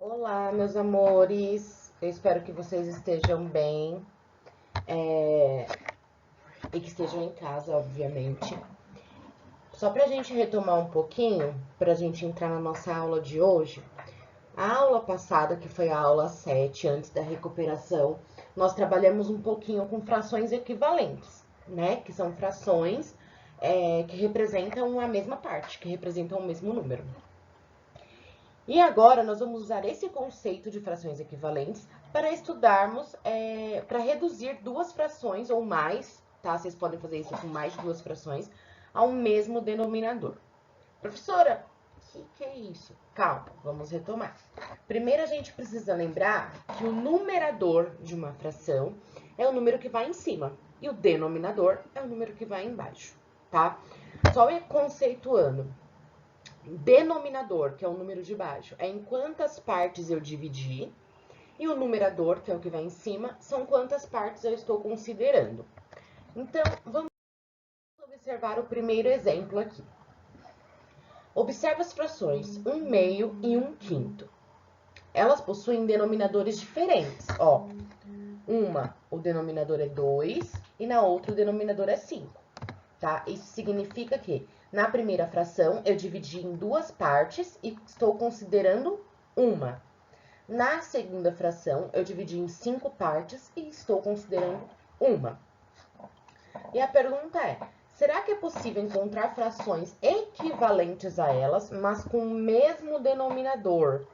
Olá, meus amores. Eu espero que vocês estejam bem e que estejam em casa, obviamente. Só pra gente retomar um pouquinho, pra gente entrar na nossa aula de hoje. A aula passada, que foi a aula 7, antes da recuperação, nós trabalhamos um pouquinho com frações equivalentes, né? Que são frações que representam a mesma parte, que representam o mesmo número. E agora nós vamos usar esse conceito de frações equivalentes para estudarmos, para reduzir duas frações ou mais, tá? Vocês podem fazer isso com mais de duas frações, ao mesmo denominador. Professora, o que é isso? Calma, vamos retomar. Primeiro a gente precisa lembrar que o numerador de uma fração é o número que vai em cima e o denominador é o número que vai embaixo, tá? Só conceituando. Denominador, que é o número de baixo, é em quantas partes eu dividi. E o numerador, que é o que vai em cima, são quantas partes eu estou considerando. Então, vamos observar o primeiro exemplo aqui. Observe as frações 1/2 e 1/5. Elas possuem denominadores diferentes. Ó, o denominador é 2 e na outra o denominador é 5. Tá? Isso significa que na primeira fração eu dividi em duas partes e estou considerando uma. Na segunda fração eu dividi em 5 partes e estou considerando uma. E a pergunta é: será que é possível encontrar frações equivalentes a elas, mas com o mesmo denominador,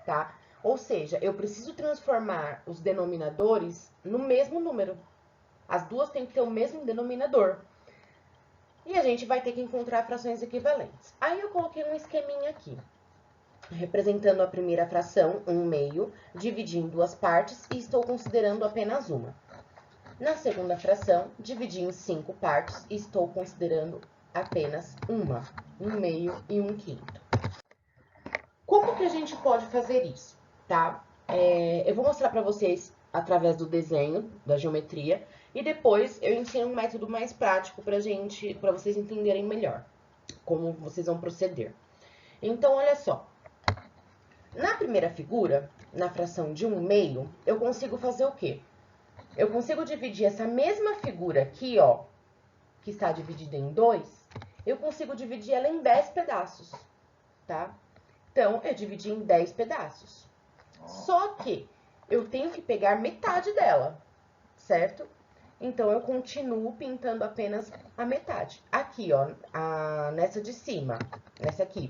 tá? Ou seja, eu preciso transformar os denominadores no mesmo número. As duas têm que ter o mesmo denominador. E a gente vai ter que encontrar frações equivalentes. Aí eu coloquei um esqueminha aqui, representando a primeira fração, 1/2, dividi em duas partes e estou considerando apenas uma. Na segunda fração, dividi em 5 partes e estou considerando apenas uma, 1/2 e 1/5. Como que a gente pode fazer isso, tá? Eu vou mostrar para vocês através do desenho, da geometria, e depois eu ensino um método mais prático para vocês entenderem melhor como vocês vão proceder. Então, olha só. Na primeira figura, na fração de 1/2, eu consigo fazer o quê? Eu consigo dividir essa mesma figura aqui, ó, que está dividida em 2, eu consigo dividir ela em 10 pedaços, tá? Então, eu dividi em 10 pedaços. Só que eu tenho que pegar metade dela, certo? Então, eu continuo pintando apenas a metade. Aqui, ó, nessa de cima, nessa aqui,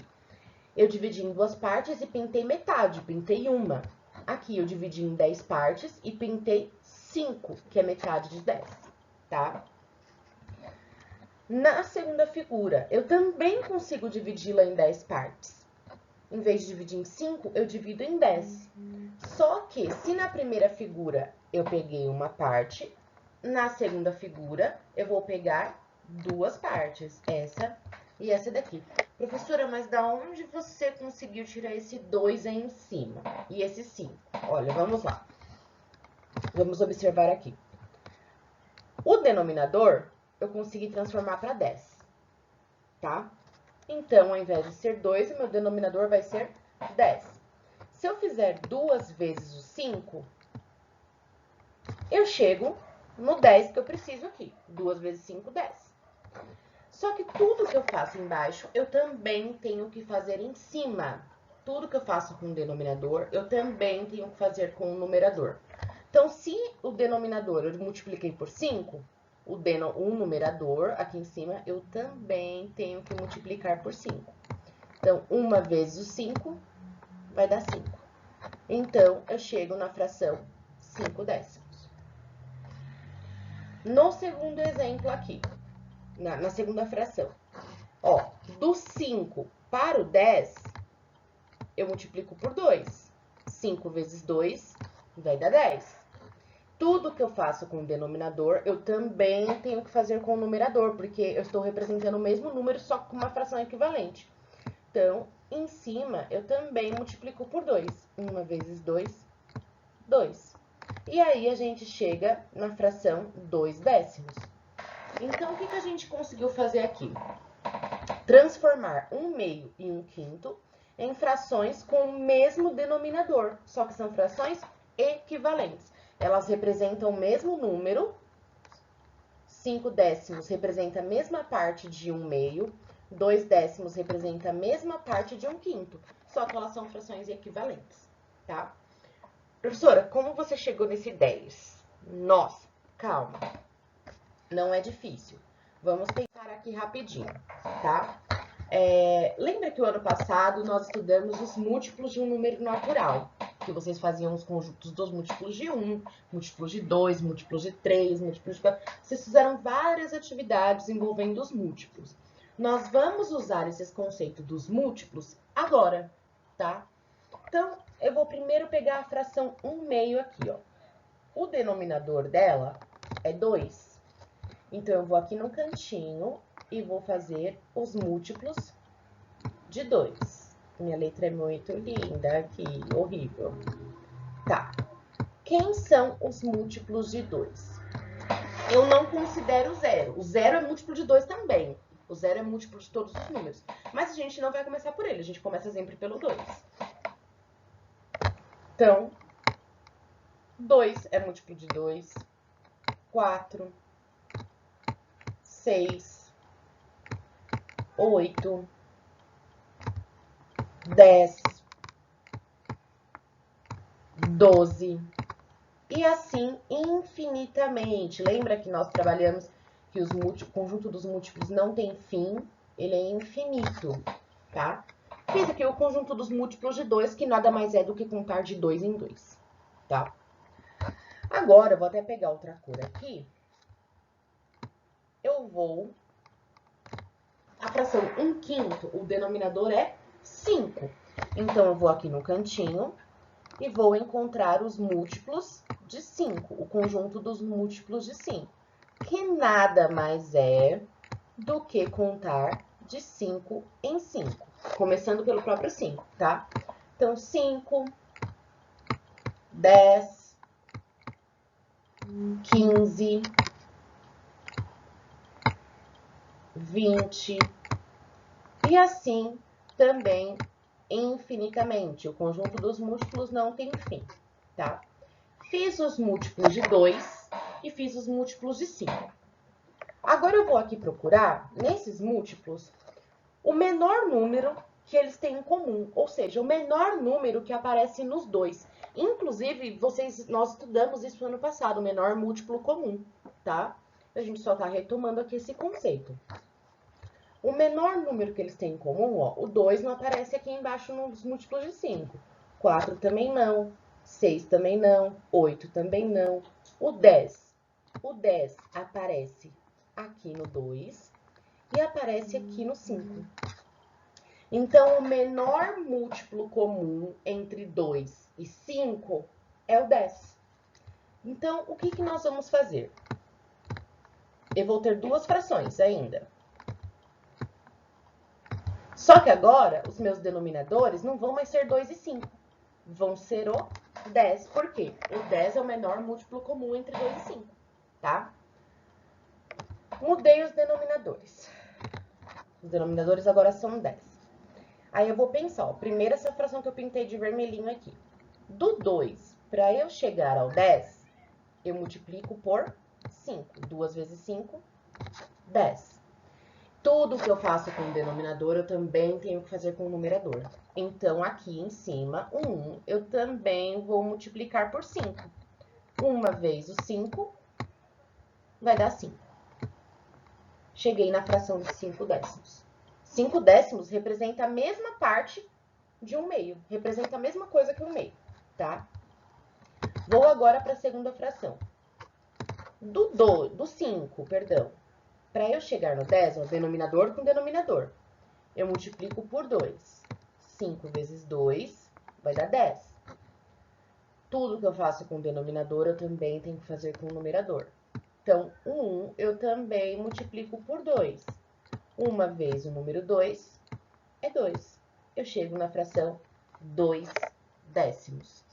eu dividi em duas partes e pintei metade, pintei uma. Aqui, eu dividi em 10 partes e pintei 5, que é metade de 10, tá? Na segunda figura, eu também consigo dividi-la em 10 partes. Em vez de dividir em 5, eu divido em 10. Só que, se na primeira figura eu peguei uma parte, na segunda figura eu vou pegar duas partes, essa e essa daqui. Professora, mas da onde você conseguiu tirar esse 2 aí em cima? E esse 5? Olha, vamos lá. Vamos observar aqui. O denominador, eu consegui transformar para 10, tá? Então, ao invés de ser 2, o meu denominador vai ser 10. Se eu fizer 2 vezes o 5, eu chego no 10 que eu preciso aqui. 2 vezes 5, 10. Só que tudo que eu faço embaixo, eu também tenho que fazer em cima. Tudo que eu faço com o denominador, eu também tenho que fazer com o numerador. Então, se o denominador eu multipliquei por 5, o numerador aqui em cima, eu também tenho que multiplicar por 5. Então, 1 vezes o 5 vai dar 5. Então, eu chego na fração 5 décimos. No segundo exemplo aqui, na segunda fração, ó, do 5 para o 10, eu multiplico por 2. 5 vezes 2 vai dar 10. Tudo que eu faço com o denominador, eu também tenho que fazer com o numerador, porque eu estou representando o mesmo número, só com uma fração equivalente. Então, em cima, eu também multiplico por 2. 1 vezes 2, 2. E aí, a gente chega na fração 2 décimos. Então, o que a gente conseguiu fazer aqui? Transformar 1/2 e 1/5 em frações com o mesmo denominador, só que são frações equivalentes. Elas representam o mesmo número, 5 décimos representa a mesma parte de 1/2, 2 décimos representa a mesma parte de 1/5, só que elas são frações equivalentes, tá? Professora, como você chegou nesse 10? Nossa, calma, não é difícil. Vamos pensar aqui rapidinho, tá? Lembra que o ano passado nós estudamos os múltiplos de um número natural, que vocês faziam os conjuntos dos múltiplos de 1, múltiplos de 2, múltiplos de 3, múltiplos de 4. Vocês fizeram várias atividades envolvendo os múltiplos. Nós vamos usar esses conceitos dos múltiplos agora, tá? Então, eu vou primeiro pegar a fração 1/2 aqui, ó. O denominador dela é 2. Então, eu vou aqui no cantinho e vou fazer os múltiplos de 2. Minha letra é muito linda aqui, horrível. Tá. Quem são os múltiplos de 2? Eu não considero zero. O zero é múltiplo de 2 também. O zero é múltiplo de todos os números. Mas a gente não vai começar por ele, a gente começa sempre pelo 2. Então, 2 é múltiplo de 2, 4, 6, 8, 10, 12, e assim infinitamente. Lembra que nós trabalhamos que o conjunto dos múltiplos não tem fim, ele é infinito, tá? Fiz aqui o conjunto dos múltiplos de 2, que nada mais é do que contar de 2 em 2, tá? Agora, eu vou até pegar outra cor aqui. Eu vou... A fração 1/5, o denominador é 5. Então, eu vou aqui no cantinho e vou encontrar os múltiplos de 5, o conjunto dos múltiplos de 5, que nada mais é do que contar de 5 em 5, começando pelo próprio 5, tá? Então, 5, 10, 15, 20, e assim também infinitamente. O conjunto dos múltiplos não tem fim, tá? Fiz os múltiplos de 2 e fiz os múltiplos de 5. Agora eu vou aqui procurar, nesses múltiplos, o menor número que eles têm em comum, ou seja, o menor número que aparece nos dois. Inclusive, nós estudamos isso ano passado, o menor múltiplo comum, tá? A gente só tá retomando aqui esse conceito. O menor número que eles têm em comum, ó, o 2 não aparece aqui embaixo nos múltiplos de 5. 4 também não, 6 também não, 8 também não. O 10 aparece aqui no 2 e aparece aqui no 5. Então, o menor múltiplo comum entre 2 e 5 é o 10. Então, o que nós vamos fazer? Eu vou ter duas frações ainda. Só que agora, os meus denominadores não vão mais ser 2 e 5. Vão ser o 10. Por quê? O 10 é o menor múltiplo comum entre 2 e 5, tá? Mudei os denominadores. Os denominadores agora são 10. Aí eu vou pensar, ó, primeiro essa fração que eu pintei de vermelhinho aqui. Do 2, para eu chegar ao 10, eu multiplico por 5. 2 vezes 5, 10. Tudo que eu faço com o denominador, eu também tenho que fazer com o numerador. Então, aqui em cima, o 1, eu também vou multiplicar por 5. 1 vezes o 5 vai dar 5. Cheguei na fração de 5 décimos. 5 décimos representa a mesma parte de 1/2. Representa a mesma coisa que 1/2, tá? Vou agora para a segunda fração. Do 5, perdão. Para eu chegar no 10, ó, denominador com denominador, eu multiplico por 2. 5 vezes 2 vai dar 10. Tudo que eu faço com o denominador, eu também tenho que fazer com o numerador. Então, o 1 eu também multiplico por 2. 1 vezes o número 2 é 2. Eu chego na fração 2 décimos.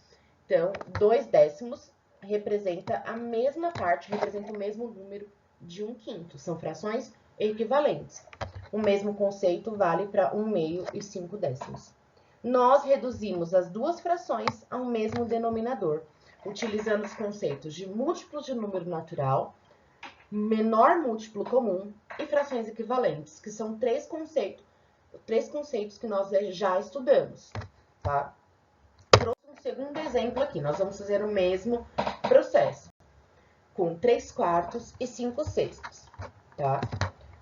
Então, 2 décimos representa a mesma parte, representa o mesmo número de 1/5. São frações equivalentes. O mesmo conceito vale para 1/2 e 5 décimos. nós reduzimos as duas frações ao mesmo denominador, utilizando os conceitos de múltiplos de número natural, menor múltiplo comum e frações equivalentes, que são três conceitos que nós já estudamos, tá? Trouxe um segundo exemplo aqui, nós vamos fazer o mesmo processo, com 3/4 e 5/6, tá?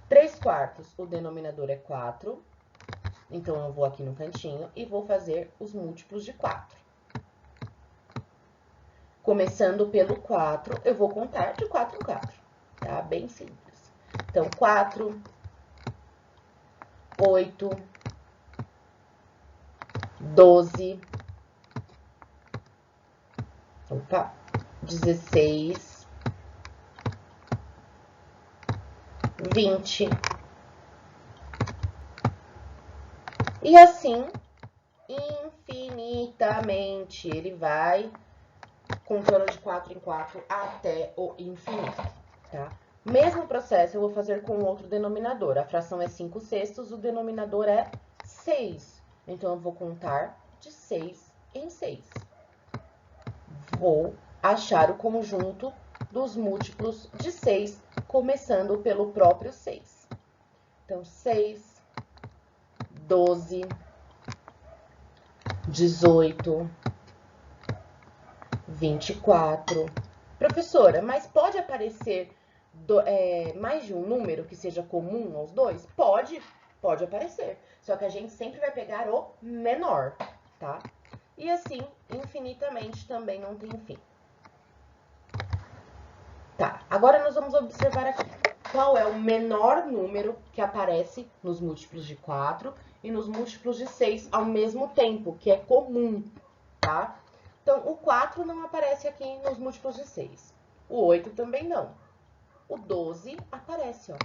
3/4, o denominador é 4, então eu vou aqui no cantinho e vou fazer os múltiplos de 4. Começando pelo 4, eu vou contar de 4 em 4, tá? Bem simples. Então, 4, 8, 12, 16, 20. E assim, infinitamente, ele vai contando de 4 em 4 até o infinito, tá? Mesmo processo eu vou fazer com outro denominador. A fração é 5/6, o denominador é 6. Então, eu vou contar de 6 em 6. Vou achar o conjunto dos múltiplos de 6, começando pelo próprio 6. Então, 6, 12, 18, 24. Professora, mas pode aparecer mais de um número que seja comum aos dois? Pode aparecer. Só que a gente sempre vai pegar o menor, tá? E assim, infinitamente também não tem fim. Tá, agora nós vamos observar aqui qual é o menor número que aparece nos múltiplos de 4 e nos múltiplos de 6 ao mesmo tempo, que é comum, tá? Então, o 4 não aparece aqui nos múltiplos de 6. O 8 também não. O 12 aparece, ó.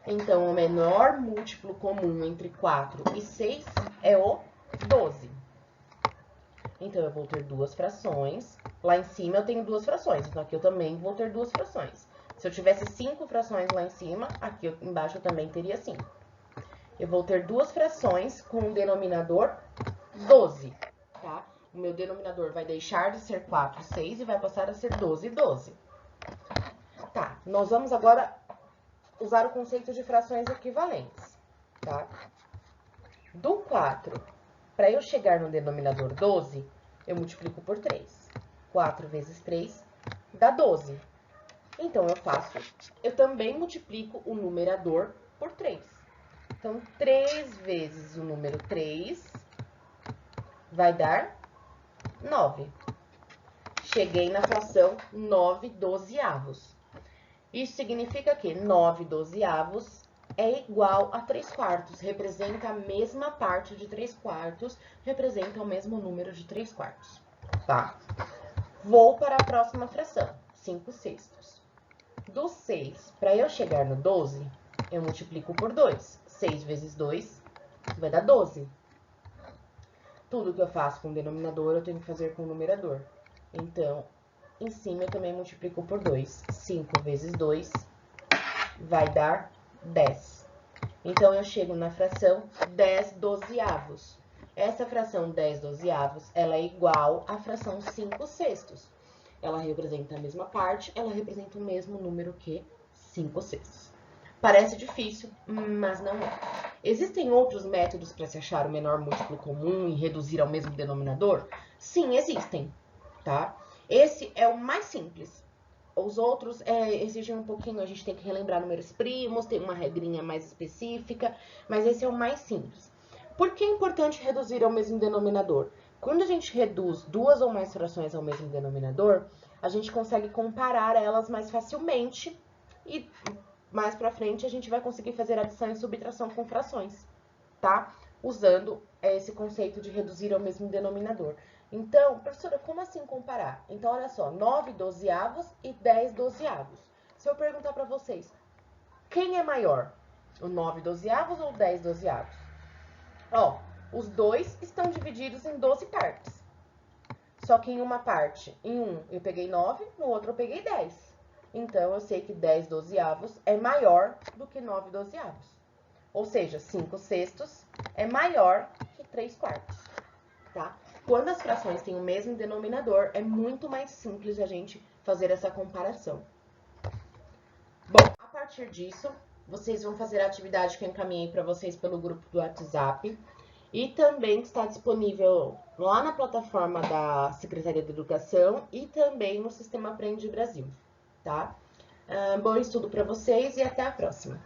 Então, o menor múltiplo comum entre 4 e 6 é o 12. Então, eu vou ter duas frações. Lá em cima eu tenho duas frações, então aqui eu também vou ter duas frações. Se eu tivesse 5 frações lá em cima, aqui embaixo eu também teria 5. Eu vou ter duas frações com o denominador 12, tá? O meu denominador vai deixar de ser 4, 6 e vai passar a ser 12, 12. Tá, nós vamos agora usar o conceito de frações equivalentes, tá? Do 4, para eu chegar no denominador 12, eu multiplico por 3. 4 vezes 3 dá 12. Então, eu também multiplico o numerador por 3. Então, 3 vezes o número 3 vai dar 9. Cheguei na fração 9 dozeavos. Isso significa que 9 dozeavos é igual a 3/4. Representa a mesma parte de 3/4, representa o mesmo número de 3/4, tá? Vou para a próxima fração, 5/6. Do 6, para eu chegar no 12, eu multiplico por 2. 6 vezes 2 vai dar 12. Tudo que eu faço com o denominador, eu tenho que fazer com o numerador. Então, em cima eu também multiplico por 2. 5 vezes 2 vai dar 10. Então, eu chego na fração 10 dozeavos. Essa fração 10 dozeavos, ela é igual à fração 5/6. Ela representa a mesma parte, ela representa o mesmo número que 5/6. Parece difícil, mas não é. Existem outros métodos para se achar o menor múltiplo comum e reduzir ao mesmo denominador? Sim, existem, tá? Esse é o mais simples. Os outros exigem um pouquinho, a gente tem que relembrar números primos, tem uma regrinha mais específica, mas esse é o mais simples. Por que é importante reduzir ao mesmo denominador? Quando a gente reduz duas ou mais frações ao mesmo denominador, a gente consegue comparar elas mais facilmente e mais pra frente a gente vai conseguir fazer adição e subtração com frações, tá? Usando esse conceito de reduzir ao mesmo denominador. Então, professora, como assim comparar? Então, olha só, 9 dozeavos e 10 dozeavos. Se eu perguntar para vocês, quem é maior? O 9 dozeavos ou o 10 dozeavos? Ó, os dois estão divididos em 12 partes. Só que em uma parte, em um eu peguei 9, no outro eu peguei 10. Então, eu sei que 10 dozeavos é maior do que 9 dozeavos. Ou seja, 5/6 é maior que 3/4, tá? Quando as frações têm o mesmo denominador, é muito mais simples a gente fazer essa comparação. Bom, a partir disso, vocês vão fazer a atividade que eu encaminhei para vocês pelo grupo do WhatsApp e também está disponível lá na plataforma da Secretaria da Educação e também no Sistema Aprende Brasil, tá? Bom estudo para vocês e até a próxima!